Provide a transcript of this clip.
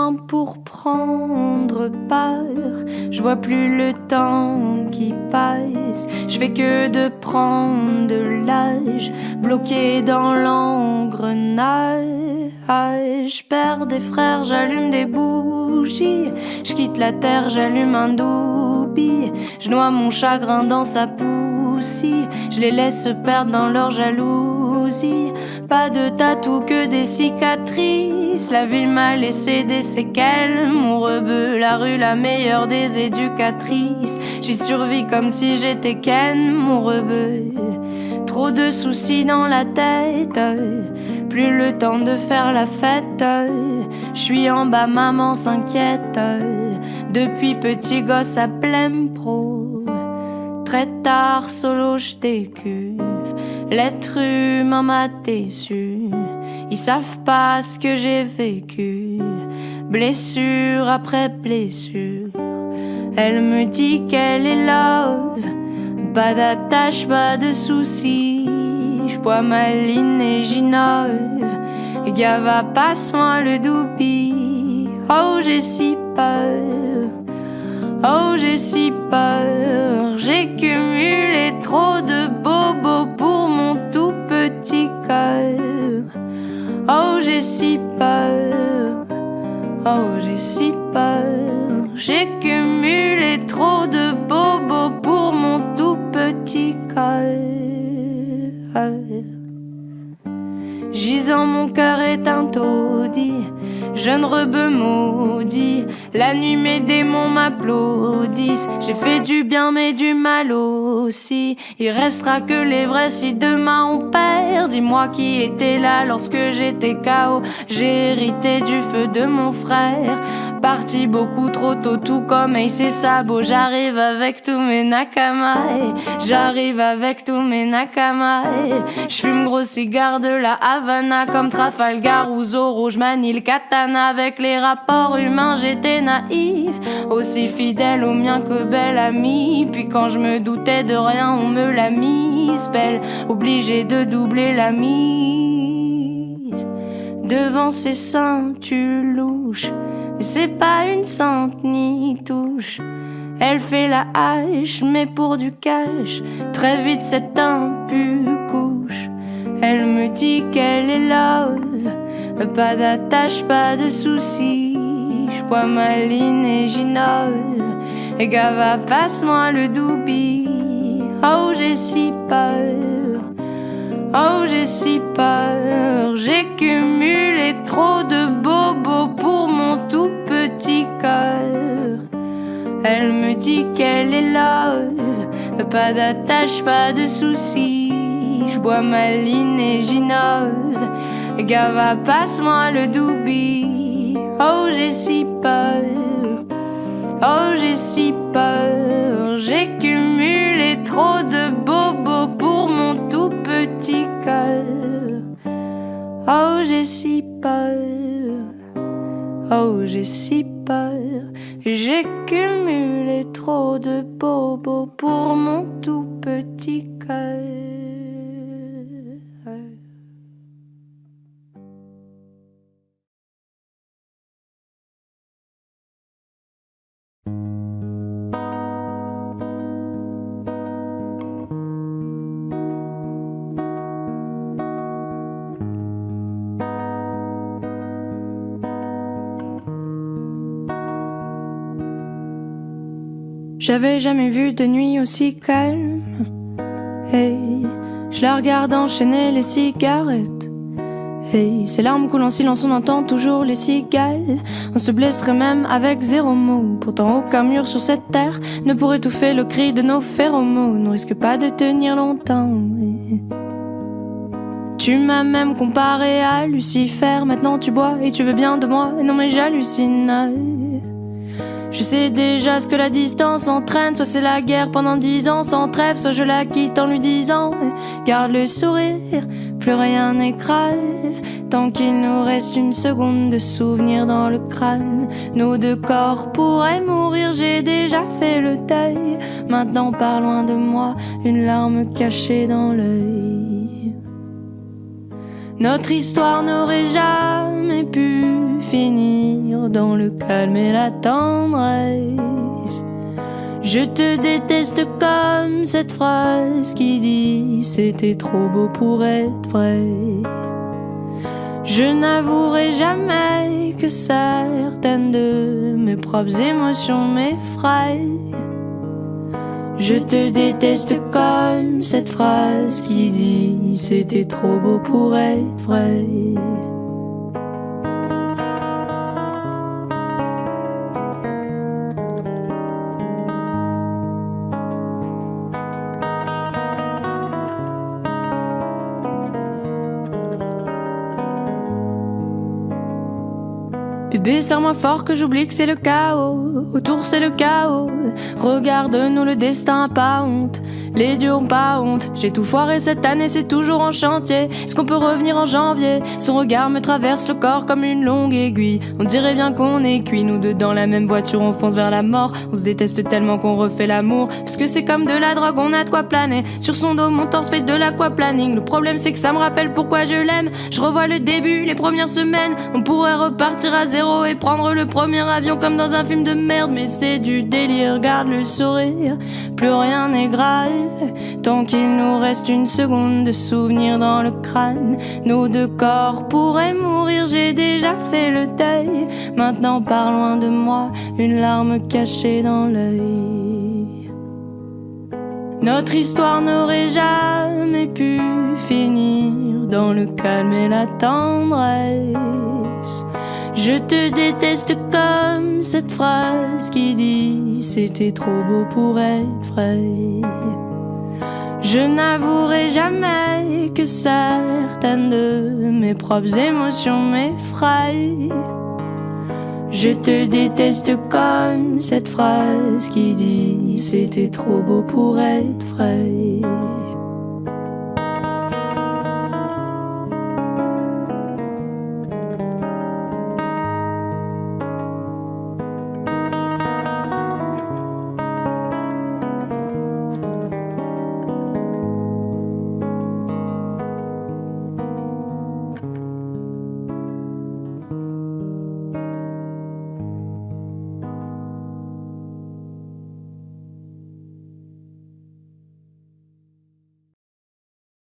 chemin pour prendre part. Je vois plus le temps qui passe, je fais que de prendre de l'âge, bloqué dans l'engrenage. Je perds des frères, j'allume des bougies, je quitte la terre, j'allume un doobie, je noie mon chagrin dans sa poussie, je les laisse se perdre dans leur jalousie. Pas de tatou que des cicatrices, la vie m'a laissé des séquelles. Mon rebeu, la rue, la meilleure des éducatrices. J'y survis comme si j'étais Ken, mon rebeu. Trop de soucis dans la tête, plus le temps de faire la fête. Je suis en bas, maman s'inquiète, depuis petit gosse à pleine pro. Très tard, solo, je décuve. L'être humain m'a déçu. Ils savent pas ce que j'ai vécu. Blessure après blessure. Elle me dit qu'elle est love. Pas d'attache, pas de soucis. J'bois ma ligne et j'innove. Gava, passe-moi le doobie. Oh, j'ai si peur. Oh, j'ai si peur. J'ai cumulé trop de bobos pour mon tout petit cœur. Oh, j'ai si peur. Oh, j'ai si peur. J'ai cumulé trop de bobos pour mon tout petit cœur. Gisant, mon cœur est un taudis, jeune rebeu maudit. La nuit, mes démons m'applaudissent. J'ai fait du bien mais du mal aussi. Il restera que les vrais si demain on perd. Dis-moi qui était là lorsque j'étais KO. J'ai hérité du feu de mon frère, parti beaucoup trop tôt, tout comme Ace et Sabo. J'arrive avec tous mes nakamas, j'arrive avec tous mes nakamas. J'fume gros cigare de la Havana comme Trafalgar ou Zorro. J'manie le katana avec les rapports humains. J'étais naïf, aussi fidèle au mien que belle amie. Puis quand je me doutais de rien, on me l'a mise belle, obligé de doubler la mise. Devant ses seins, tu louches. C'est pas une sainte ni touche. Elle fait la hache, mais pour du cash. Très vite c'est un pu couche. Elle me dit qu'elle est love. Pas d'attache, pas de soucis. J'bois ma ligne et j'innove. Et gava, passe-moi le doobie. Oh, j'ai si peur. Oh, j'ai si peur. J'ai cumulé trop de bobos pour mon tout petit cœur. Elle me dit qu'elle est love. Pas d'attache, pas de soucis. J'bois ma ligne et j'innove. Gava, passe-moi le doobie. Oh, j'ai si peur. Oh, j'ai si peur. J'ai cumulé trop de bobos pour mon tout petit cœur. Oh, j'ai si peur. Oh, j'ai si peur. J'ai cumulé trop de bobos pour mon tout petit cœur. J'avais jamais vu de nuit aussi calme. Hey, je la regarde enchaîner les cigarettes. Hey, ces larmes coulent en silence, on entend toujours les cigales. On se blesserait même avec 0 mot. Pourtant aucun mur sur cette terre ne pourrait étouffer le cri de nos phéromones. On risque pas de tenir longtemps. Tu m'as même comparé à Lucifer. Maintenant tu bois et tu veux bien de moi. Non mais j'hallucine. Je sais déjà ce que la distance entraîne. Soit c'est la guerre pendant 10 ans sans trêve, soit je la quitte en lui disant garde le sourire, plus rien n'est grave. Tant qu'il nous reste une seconde de souvenir dans le crâne, nos deux corps pourraient mourir, j'ai déjà fait le deuil. Maintenant pars loin de moi, une larme cachée dans l'œil. Notre histoire n'aurait jamais pu finir dans le calme et la tendresse. Je te déteste comme cette phrase qui dit c'était trop beau pour être vrai. Je n'avouerai jamais que certaines de mes propres émotions m'effraient. Je te déteste comme cette phrase qui dit c'était trop beau pour être vrai. Bébé, serre-moi fort que j'oublie que c'est le chaos. Autour c'est le chaos. Regarde-nous, le destin a pas honte. Les dieux ont pas honte. J'ai tout foiré cette année, c'est toujours en chantier. Est-ce qu'on peut revenir en janvier? Son regard me traverse le corps comme une longue aiguille. On dirait bien qu'on est cuits, nous deux dans la même voiture, on fonce vers la mort. On se déteste tellement qu'on refait l'amour. Parce que c'est comme de la drogue, on a de quoi planer. Sur son dos, mon torse fait de l'aquaplaning. Le problème c'est que ça me rappelle pourquoi je l'aime. Je revois le début, les premières semaines. On pourrait repartir à zéro et prendre le premier avion comme dans un film de merde. Mais c'est du délire, garde le sourire. Plus rien n'est grave tant qu'il nous reste une seconde de souvenir dans le crâne. Nos deux corps pourraient mourir, j'ai déjà fait le deuil. Maintenant pars loin de moi, une larme cachée dans l'œil. Notre histoire n'aurait jamais pu finir dans le calme et la tendresse. Je te déteste comme cette phrase qui dit c'était trop beau pour être vrai. Je n'avouerai jamais que certaines de mes propres émotions m'effraient. Je te déteste comme cette phrase qui dit c'était trop beau pour être vrai.